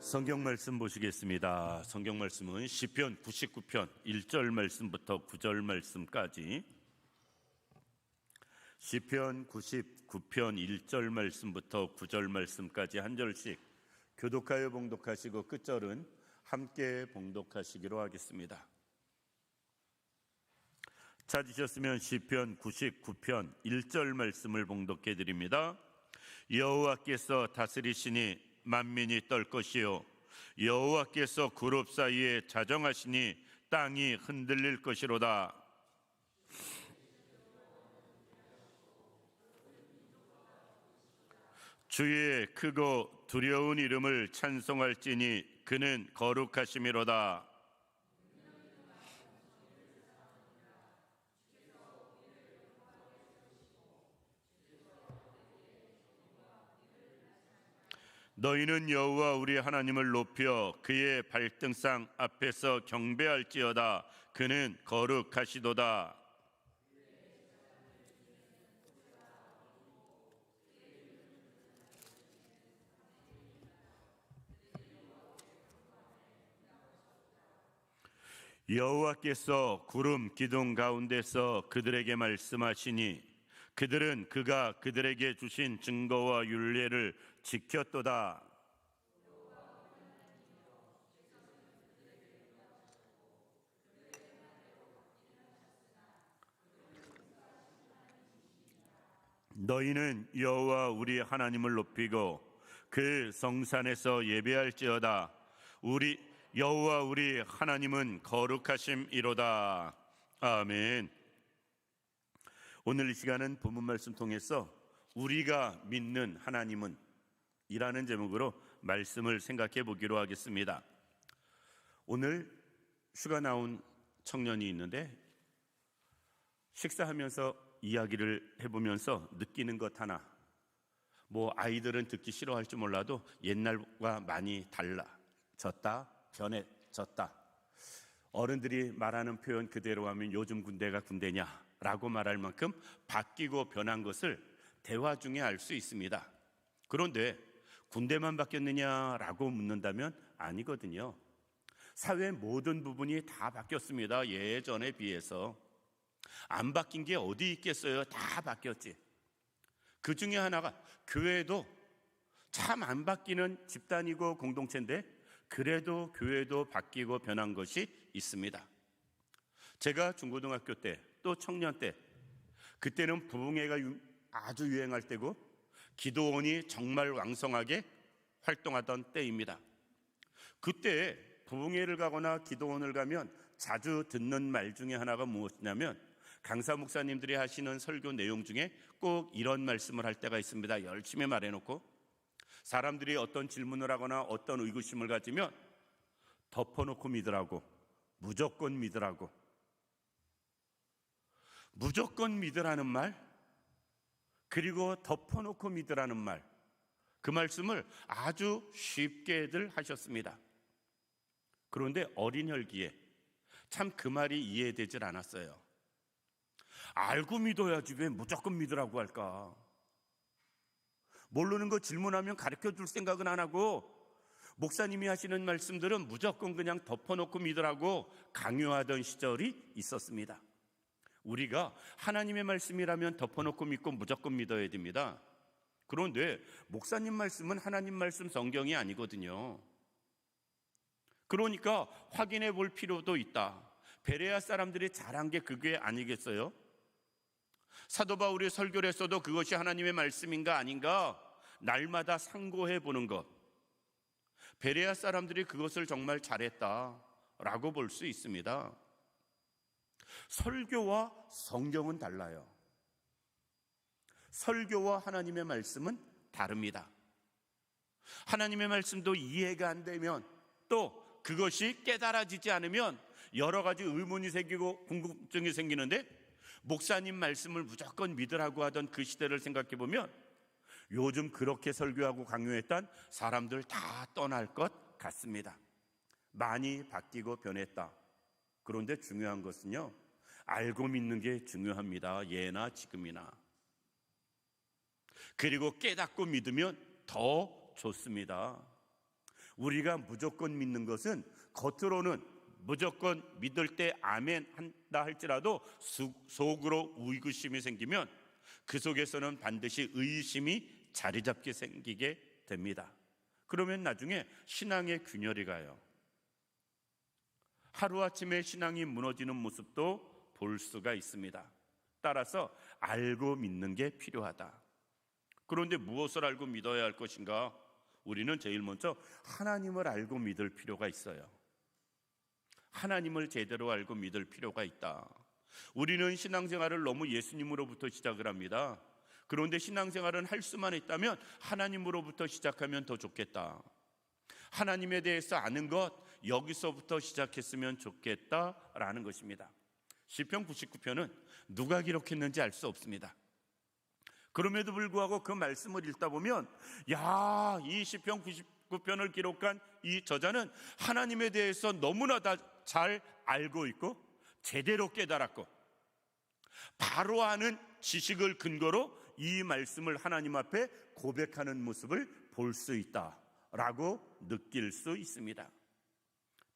성경 말씀 보시겠습니다. 성경 말씀은 시편 99편 1절 말씀부터 9절 말씀까지, 시편 99편 1절 말씀부터 9절 말씀까지 한 절씩 교독하여 봉독하시고 끝절은 함께 봉독하시기로 하겠습니다. 찾으셨으면 시편 99편 1절 말씀을 봉독해 드립니다. 여호와께서 다스리시니 만민이 떨 것이요, 여호와께서 그룹 사이에 자정하시니 땅이 흔들릴 것이로다. 주의 크고 두려운 이름을 찬송할지니 그는 거룩하심이로다. 너희는 여호와 우리 하나님을 높여 그의 발등상 앞에서 경배할지어다. 그는 거룩하시도다. 여호와께서 구름 기둥 가운데서 그들에게 말씀하시니 그들은 그가 그들에게 주신 증거와 율례를 지켰도다. 너희는 여호와 우리 하나님을 높이고 그 성산에서 예배할지어다. 여호와 우리 하나님은 거룩하심이로다. 아멘. 오늘 이 시간은 본문 말씀 통해서 우리가 믿는 하나님은 이라는 제목으로 말씀을 생각해 보기로 하겠습니다. 오늘 휴가 나온 청년이 있는데 식사하면서 이야기를 해보면서 느끼는 것 하나, 아이들은 듣기 싫어할지 몰라도 옛날과 많이 달라졌다, 변해졌다. 어른들이 말하는 표현 그대로 하면 요즘 군대가 군대냐라고 말할 만큼 바뀌고 변한 것을 대화 중에 알 수 있습니다. 그런데 군대만 바뀌었느냐라고 묻는다면 아니거든요. 사회 모든 부분이 다 바뀌었습니다. 예전에 비해서. 안 바뀐 게 어디 있겠어요? 다 바뀌었지. 그 중에 하나가 교회도 참 안 바뀌는 집단이고 공동체인데 그래도 교회도 바뀌고 변한 것이 있습니다. 제가 중고등학교 때 또 청년 때, 그때는 부흥회가 아주 유행할 때고 기도원이 정말 왕성하게 활동하던 때입니다. 그때 부흥회를 가거나 기도원을 가면 자주 듣는 말 중에 하나가 무엇이냐면 강사 목사님들이 하시는 설교 내용 중에 꼭 이런 말씀을 할 때가 있습니다. 열심히 말해놓고 사람들이 어떤 질문을 하거나 어떤 의구심을 가지면 덮어놓고 믿으라고, 무조건 믿으라고. 무조건 믿으라는 말, 그리고 덮어놓고 믿으라는 말, 그 말씀을 아주 쉽게들 하셨습니다. 그런데 어린 혈기에 참 그 말이 이해되질 않았어요. 알고 믿어야지 왜 무조건 믿으라고 할까? 모르는 거 질문하면 가르쳐줄 생각은 안 하고 목사님이 하시는 말씀들은 무조건 그냥 덮어놓고 믿으라고 강요하던 시절이 있었습니다. 우리가 하나님의 말씀이라면 덮어놓고 믿고 무조건 믿어야 됩니다. 그런데 목사님 말씀은 하나님 말씀 성경이 아니거든요. 그러니까 확인해 볼 필요도 있다. 베레아 사람들이 잘한 게 그게 아니겠어요? 사도 바울이 설교를 했어도 그것이 하나님의 말씀인가 아닌가 날마다 상고해 보는 것. 베레아 사람들이 그것을 정말 잘했다라고 볼 수 있습니다. 설교와 성경은 달라요. 설교와 하나님의 말씀은 다릅니다. 하나님의 말씀도 이해가 안 되면, 또 그것이 깨달아지지 않으면 여러 가지 의문이 생기고 궁금증이 생기는데, 목사님 말씀을 무조건 믿으라고 하던 그 시대를 생각해 보면 요즘 그렇게 설교하고 강요했던 사람들 다 떠날 것 같습니다. 많이 바뀌고 변했다. 그런데 중요한 것은요, 알고 믿는 게 중요합니다. 예나 지금이나. 그리고 깨닫고 믿으면 더 좋습니다. 우리가 무조건 믿는 것은 겉으로는 무조건 믿을 때 아멘 한다 할지라도 속으로 의구심이 생기면 그 속에서는 반드시 의심이 자리 잡게 생기게 됩니다. 그러면 나중에 신앙의 균열이 가요. 하루아침에 신앙이 무너지는 모습도 볼 수가 있습니다. 따라서 알고 믿는 게 필요하다. 그런데 무엇을 알고 믿어야 할 것인가? 우리는 제일 먼저 하나님을 알고 믿을 필요가 있어요. 하나님을 제대로 알고 믿을 필요가 있다. 우리는 신앙생활을 너무 예수님으로부터 시작을 합니다. 그런데 신앙생활은 할 수만 있다면 하나님으로부터 시작하면 더 좋겠다. 하나님에 대해서 아는 것, 여기서부터 시작했으면 좋겠다라는 것입니다. 시편 99편은 누가 기록했는지 알 수 없습니다. 그럼에도 불구하고 그 말씀을 읽다 보면 이 시편 99편을 기록한 이 저자는 하나님에 대해서 너무나 다 잘 알고 있고 제대로 깨달았고 바로 아는 지식을 근거로 이 말씀을 하나님 앞에 고백하는 모습을 볼 수 있다라고 느낄 수 있습니다.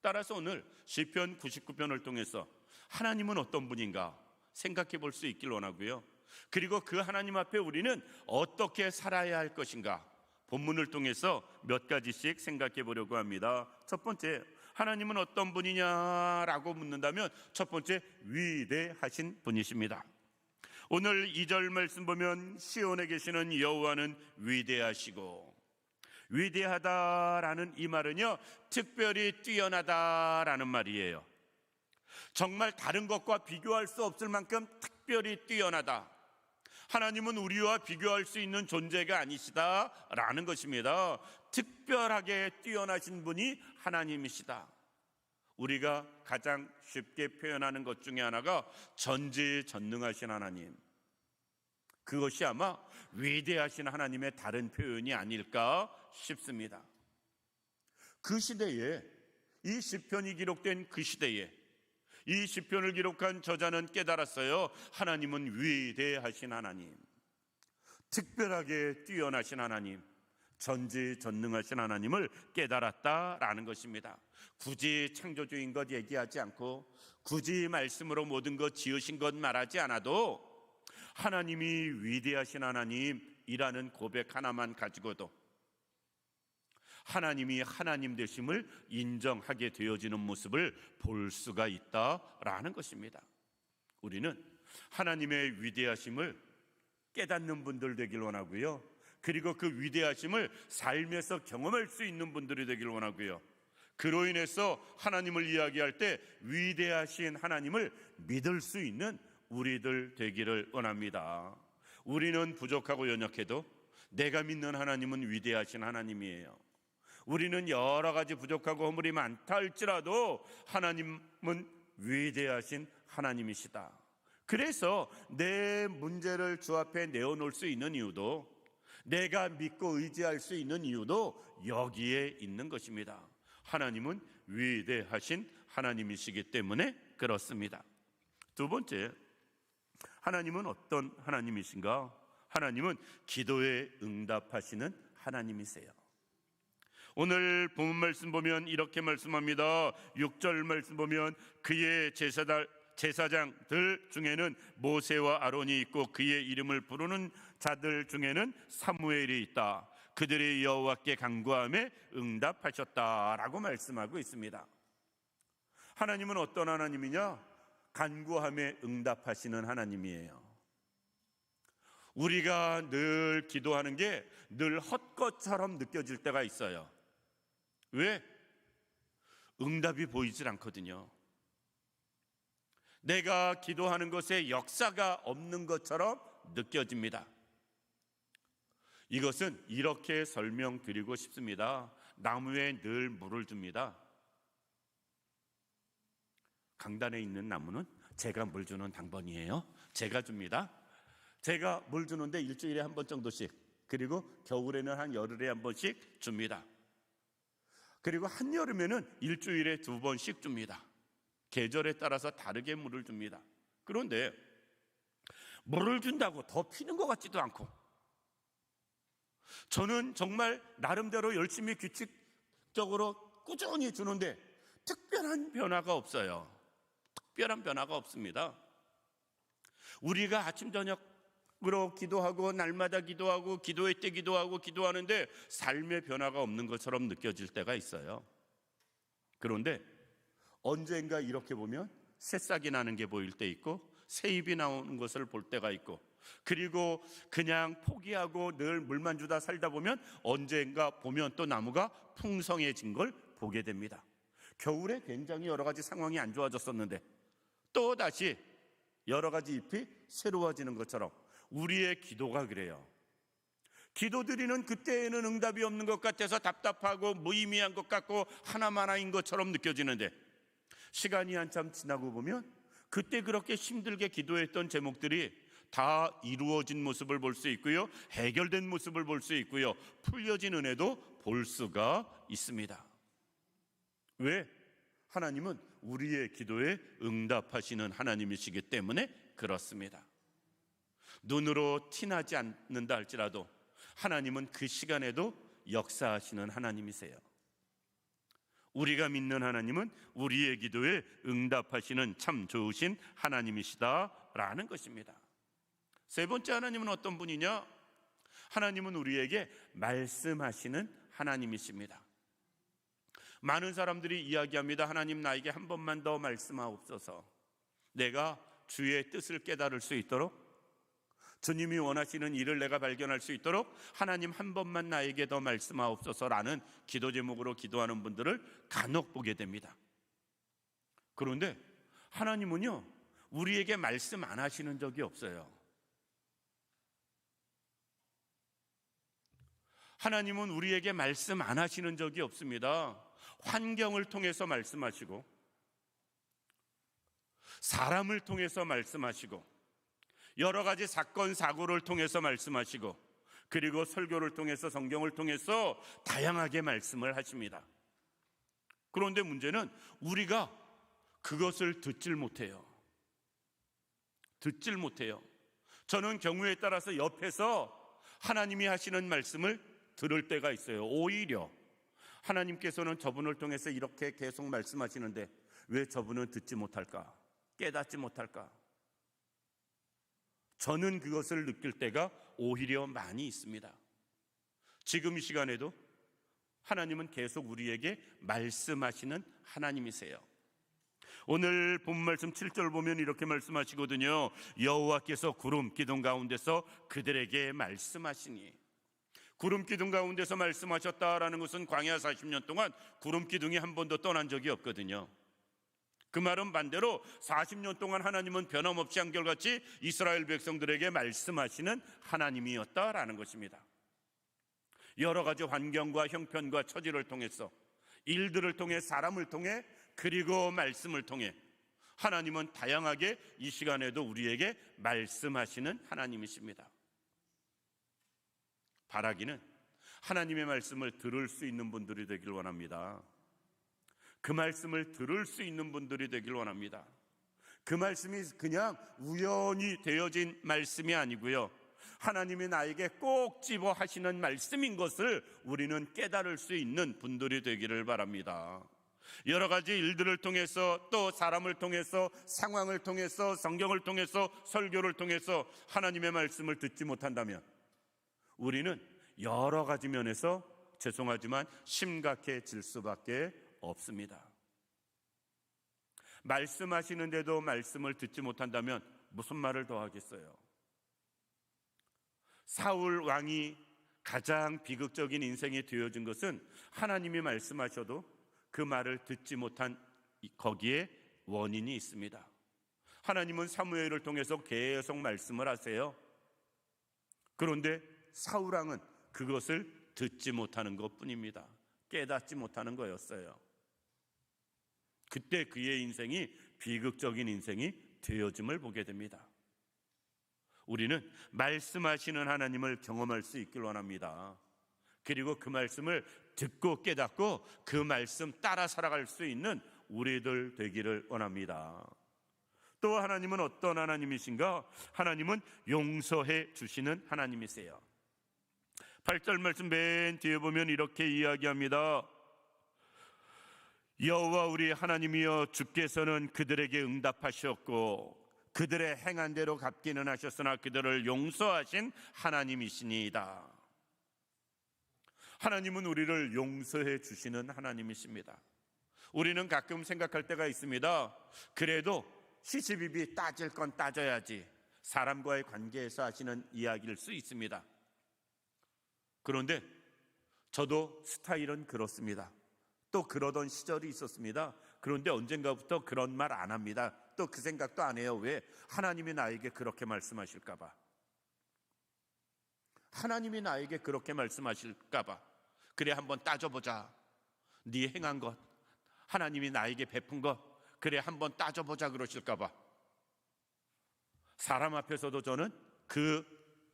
따라서 오늘 시편 99편을 통해서 하나님은 어떤 분인가 생각해 볼 수 있길 원하고요. 그리고 그 하나님 앞에 우리는 어떻게 살아야 할 것인가 본문을 통해서 몇 가지씩 생각해 보려고 합니다. 첫 번째, 하나님은 어떤 분이냐라고 묻는다면 첫 번째, 위대하신 분이십니다. 오늘 2절 말씀 보면 시온에 계시는 여호와는 위대하시고, 위대하다라는 이 말은요 특별히 뛰어나다라는 말이에요. 정말 다른 것과 비교할 수 없을 만큼 특별히 뛰어나다. 하나님은 우리와 비교할 수 있는 존재가 아니시다라는 것입니다. 특별하게 뛰어나신 분이 하나님이시다. 우리가 가장 쉽게 표현하는 것 중에 하나가 전지전능하신 하나님, 그것이 아마 위대하신 하나님의 다른 표현이 아닐까 싶습니다. 그 시대에, 이 시편이 기록된 그 시대에 이 시편을 기록한 저자는 깨달았어요. 하나님은 위대하신 하나님, 특별하게 뛰어나신 하나님, 전지전능하신 하나님을 깨달았다라는 것입니다. 굳이 창조주인 것 얘기하지 않고 굳이 말씀으로 모든 것 지으신 것 말하지 않아도 하나님이 위대하신 하나님이라는 고백 하나만 가지고도 하나님이 하나님 되심을 인정하게 되어지는 모습을 볼 수가 있다라는 것입니다. 우리는 하나님의 위대하심을 깨닫는 분들 되길 원하고요. 그리고 그 위대하심을 삶에서 경험할 수 있는 분들이 되길 원하고요. 그로 인해서 하나님을 이야기할 때 위대하신 하나님을 믿을 수 있는 우리들 되기를 원합니다. 우리는 부족하고 연약해도 내가 믿는 하나님은 위대하신 하나님이에요. 우리는 여러 가지 부족하고 허물이 많다 할지라도 하나님은 위대하신 하나님이시다. 그래서 내 문제를 주 앞에 내어놓을 수 있는 이유도, 내가 믿고 의지할 수 있는 이유도 여기에 있는 것입니다. 하나님은 위대하신 하나님이시기 때문에 그렇습니다. 두 번째, 하나님은 어떤 하나님이신가? 하나님은 기도에 응답하시는 하나님이세요. 오늘 본문 말씀 보면 이렇게 말씀합니다. 6절 말씀 보면 그의 제사장들 중에는 모세와 아론이 있고 그의 이름을 부르는 자들 중에는 사무엘이 있다. 그들이 여호와께 간구함에 응답하셨다라고 말씀하고 있습니다. 하나님은 어떤 하나님이냐? 간구함에 응답하시는 하나님이에요. 우리가 늘 기도하는 게 늘 헛것처럼 느껴질 때가 있어요. 왜? 응답이 보이질 않거든요. 내가 기도하는 것에 역사가 없는 것처럼 느껴집니다. 이것은 이렇게 설명드리고 싶습니다. 나무에 늘 물을 줍니다. 강단에 있는 나무는 제가 물 주는 당번이에요. 제가 줍니다. 제가 물 주는데 일주일에 한 번 정도씩, 그리고 겨울에는 한 열흘에 한 번씩 줍니다. 그리고 한여름에는 일주일에 2번씩 줍니다. 계절에 따라서 다르게 물을 줍니다. 그런데 물을 준다고 더 피는 것 같지도 않고, 저는 정말 나름대로 열심히 적으로 꾸준히 주는데 특별한 변화가 없어요. 특별한 변화가 없습니다. 우리가 아침 저녁으로 기도하고 날마다 기도하고 기도회 때 기도하고 기도하는데 삶의 변화가 없는 것처럼 느껴질 때가 있어요. 그런데 언젠가 이렇게 보면 새싹이 나는 게 보일 때 있고 새잎이 나오는 것을 볼 때가 있고, 그리고 그냥 포기하고 늘 물만 주다 살다 보면 언젠가 보면 또 나무가 풍성해진 걸 보게 됩니다. 겨울에 굉장히 여러 가지 상황이 안 좋아졌었는데 또 다시 여러 가지 잎이 새로워지는 것처럼 우리의 기도가 그래요. 기도드리는 그때에는 응답이 없는 것 같아서 답답하고 무의미한 것 같고 하나만화인 것처럼 느껴지는데, 시간이 한참 지나고 보면 그때 그렇게 힘들게 기도했던 제목들이 다 이루어진 모습을 볼 수 있고요, 해결된 모습을 볼 수 있고요, 풀려진 은혜도 볼 수가 있습니다. 왜? 하나님은 우리의 기도에 응답하시는 하나님이시기 때문에 그렇습니다. 눈으로 티나지 않는다 할지라도 하나님은 그 시간에도 역사하시는 하나님이세요. 우리가 믿는 하나님은 우리의 기도에 응답하시는 참 좋으신 하나님이시다라는 것입니다. 세 번째 하나님은 어떤 분이냐? 하나님은 우리에게 말씀하시는 하나님이십니다. 많은 사람들이 이야기합니다. 하나님, 나에게 한 번만 더 말씀하옵소서. 내가 주의 뜻을 깨달을 수 있도록, 주님이 원하시는 일을 내가 발견할 수 있도록 하나님 한 번만 나에게 더 말씀하옵소서라는 기도 제목으로 기도하는 분들을 간혹 보게 됩니다. 그런데 하나님은요, 우리에게 말씀 안 하시는 적이 없어요. 하나님은 우리에게 말씀 안 하시는 적이 없습니다. 환경을 통해서 말씀하시고, 사람을 통해서 말씀하시고, 여러 가지 사건 사고를 통해서 말씀하시고, 그리고 설교를 통해서, 성경을 통해서 다양하게 말씀을 하십니다. 그런데 문제는 우리가 그것을 듣질 못해요. 저는 경우에 따라서 옆에서 하나님이 하시는 말씀을 들을 때가 있어요. 오히려 하나님께서는 저분을 통해서 이렇게 계속 말씀하시는데 왜 저분은 듣지 못할까? 깨닫지 못할까? 저는 그것을 느낄 때가 오히려 많이 있습니다. 지금 이 시간에도 하나님은 계속 우리에게 말씀하시는 하나님이세요. 오늘 본 말씀 7절 보면 이렇게 말씀하시거든요. 여호와께서 구름 기둥 가운데서 그들에게 말씀하시니. 구름 기둥 가운데서 말씀하셨다라는 것은 광야 40년 동안 구름 기둥이 한 번도 떠난 적이 없거든요. 그 말은 반대로 40년 동안 하나님은 변함없이 한결같이 이스라엘 백성들에게 말씀하시는 하나님이었다라는 것입니다. 여러 가지 환경과 형편과 처지를 통해서, 일들을 통해, 사람을 통해, 그리고 말씀을 통해 하나님은 다양하게 이 시간에도 우리에게 말씀하시는 하나님이십니다. 바라기는 하나님의 말씀을 들을 수 있는 분들이 되길 원합니다. 그 말씀을 들을 수 있는 분들이 되길 원합니다. 그 말씀이 그냥 우연히 되어진 말씀이 아니고요, 하나님이 나에게 꼭 집어 하시는 말씀인 것을 우리는 깨달을 수 있는 분들이 되기를 바랍니다. 여러 가지 일들을 통해서, 또 사람을 통해서, 상황을 통해서, 성경을 통해서, 설교를 통해서 하나님의 말씀을 듣지 못한다면 우리는 여러 가지 면에서 죄송하지만 심각해질 수밖에 없습니다. 말씀하시는데도 말씀을 듣지 못한다면 무슨 말을 더 하겠어요? 사울 왕이 가장 비극적인 인생이 되어진 것은 하나님이 말씀하셔도 그 말을 듣지 못한 거기에 원인이 있습니다. 하나님은 사무엘을 통해서 계속 말씀을 하세요. 그런데 사울 왕은 그것을 듣지 못하는 것뿐입니다. 깨닫지 못하는 거였어요. 그때 그의 인생이 비극적인 인생이 되어짐을 보게 됩니다. 우리는 말씀하시는 하나님을 경험할 수 있길 원합니다. 그리고 그 말씀을 듣고 깨닫고 그 말씀 따라 살아갈 수 있는 우리들 되기를 원합니다. 또 하나님은 어떤 하나님이신가? 하나님은 용서해 주시는 하나님이세요. 8절 말씀 맨 뒤에 보면 이렇게 이야기합니다. 여호와 우리 하나님이여, 주께서는 그들에게 응답하셨고 그들의 행한 대로 갚기는 하셨으나 그들을 용서하신 하나님이시니이다. 하나님은 우리를 용서해 주시는 하나님이십니다. 우리는 가끔 생각할 때가 있습니다. 그래도 시시비비 따질 건 따져야지, 사람과의 관계에서 하시는 이야기일 수 있습니다. 그런데 저도 스타일은 그렇습니다. 또 그러던 시절이 있었습니다. 그런데 언젠가부터 그런 말 안 합니다. 또 그 생각도 안 해요. 왜? 하나님이 나에게 그렇게 말씀하실까 봐. 하나님이 나에게 그렇게 말씀하실까 봐. 그래, 한번 따져보자. 네 행한 것, 하나님이 나에게 베푼 것, 그래 한번 따져보자 그러실까 봐. 사람 앞에서도 저는 그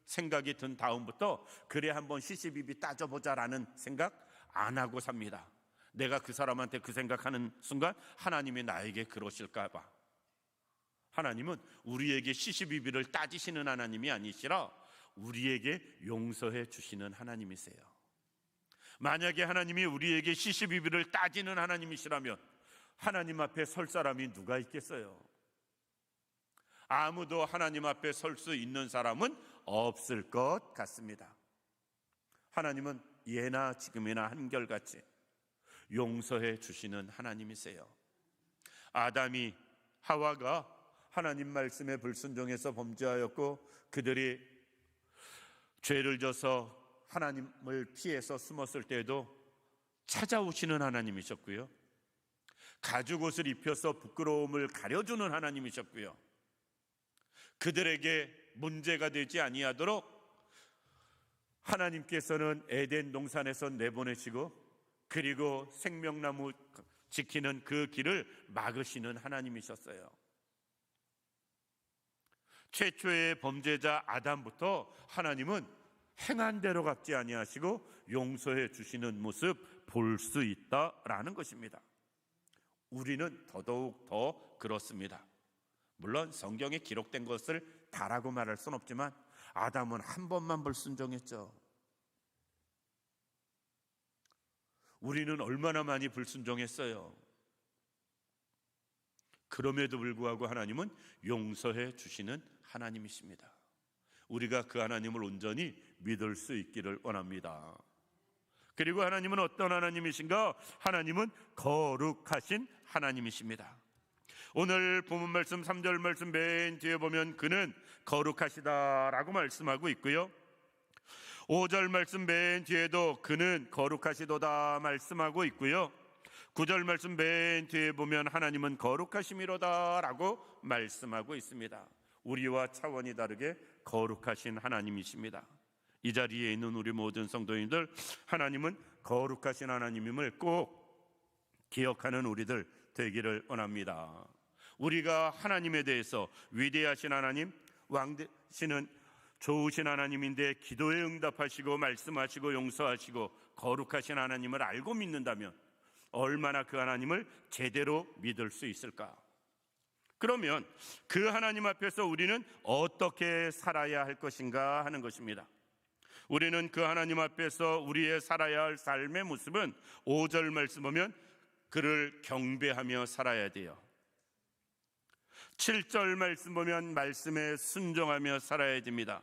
생각이 든 다음부터 그래 한번 시시비비 따져보자라는 생각 안 하고 삽니다. 내가 그 사람한테 그 생각하는 순간 하나님이 나에게 그러실까 봐. 하나님은 우리에게 시시비비를 따지시는 하나님이 아니시라 우리에게 용서해 주시는 하나님이세요. 만약에 하나님이 우리에게 시시비비를 따지는 하나님이시라면 하나님 앞에 설 사람이 누가 있겠어요? 아무도 하나님 앞에 설 수 있는 사람은 없을 것 같습니다. 하나님은 예나 지금이나 한결같이 용서해 주시는 하나님이세요. 아담이 하와가 하나님 말씀에 불순종해서 범죄하였고 그들이 죄를 져서 하나님을 피해서 숨었을 때에도 찾아오시는 하나님이셨고요, 가죽옷을 입혀서 부끄러움을 가려주는 하나님이셨고요, 그들에게 문제가 되지 아니하도록 하나님께서는 에덴 동산에서 내보내시고 그리고 생명나무 지키는 그 길을 막으시는 하나님이셨어요. 최초의 범죄자 아담부터 하나님은 행한 대로 갚지 아니하시고 용서해 주시는 모습 볼 수 있다라는 것입니다. 우리는 더더욱 더 그렇습니다. 물론 성경에 기록된 것을 다라고 말할 수는 없지만 아담은 한 번만 불순종했죠. 우리는 얼마나 많이 불순종했어요. 그럼에도 불구하고 하나님은 용서해 주시는 하나님이십니다. 우리가 그 하나님을 온전히 믿을 수 있기를 원합니다. 그리고 하나님은 어떤 하나님이신가? 하나님은 거룩하신 하나님이십니다. 오늘 본문 말씀 3절 말씀 맨 뒤에 보면 그는 거룩하시다라고 말씀하고 있고요, 5절 말씀 맨 뒤에도 그는 거룩하시도다 말씀하고 있고요, 9절 말씀 맨 뒤에 보면 하나님은 거룩하심이로다라고 말씀하고 있습니다. 우리와 차원이 다르게 거룩하신 하나님이십니다. 이 자리에 있는 우리 모든 성도님들, 하나님은 거룩하신 하나님임을 꼭 기억하는 우리들 되기를 원합니다. 우리가 하나님에 대해서 위대하신 하나님, 왕되시는 좋으신 하나님인데 기도에 응답하시고 말씀하시고 용서하시고 거룩하신 하나님을 알고 믿는다면 얼마나 그 하나님을 제대로 믿을 수 있을까? 그러면 그 하나님 앞에서 우리는 어떻게 살아야 할 것인가 하는 것입니다. 우리는 그 하나님 앞에서 우리의 살아야 할 삶의 모습은 5절 말씀 보면 그를 경배하며 살아야 돼요. 7절 말씀 보면 말씀에 순종하며 살아야 됩니다.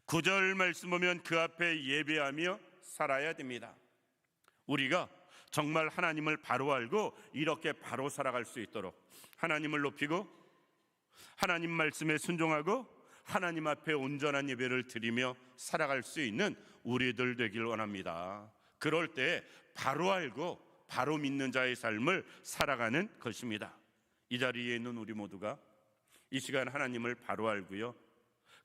9절 말씀 보면 그 앞에 예배하며 살아야 됩니다. 우리가 정말 하나님을 바로 알고 이렇게 바로 살아갈 수 있도록 하나님을 높이고 하나님 말씀에 순종하고 하나님 앞에 온전한 예배를 드리며 살아갈 수 있는 우리들 되길 원합니다. 그럴 때 바로 알고 바로 믿는 자의 삶을 살아가는 것입니다. 이 자리에 있는 우리 모두가 이 시간 하나님을 바로 알고요,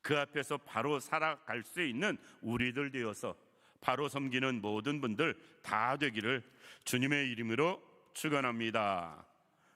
그 앞에서 바로 살아갈 수 있는 우리들 되어서 바로 섬기는 모든 분들 다 되기를 주님의 이름으로 축원합니다.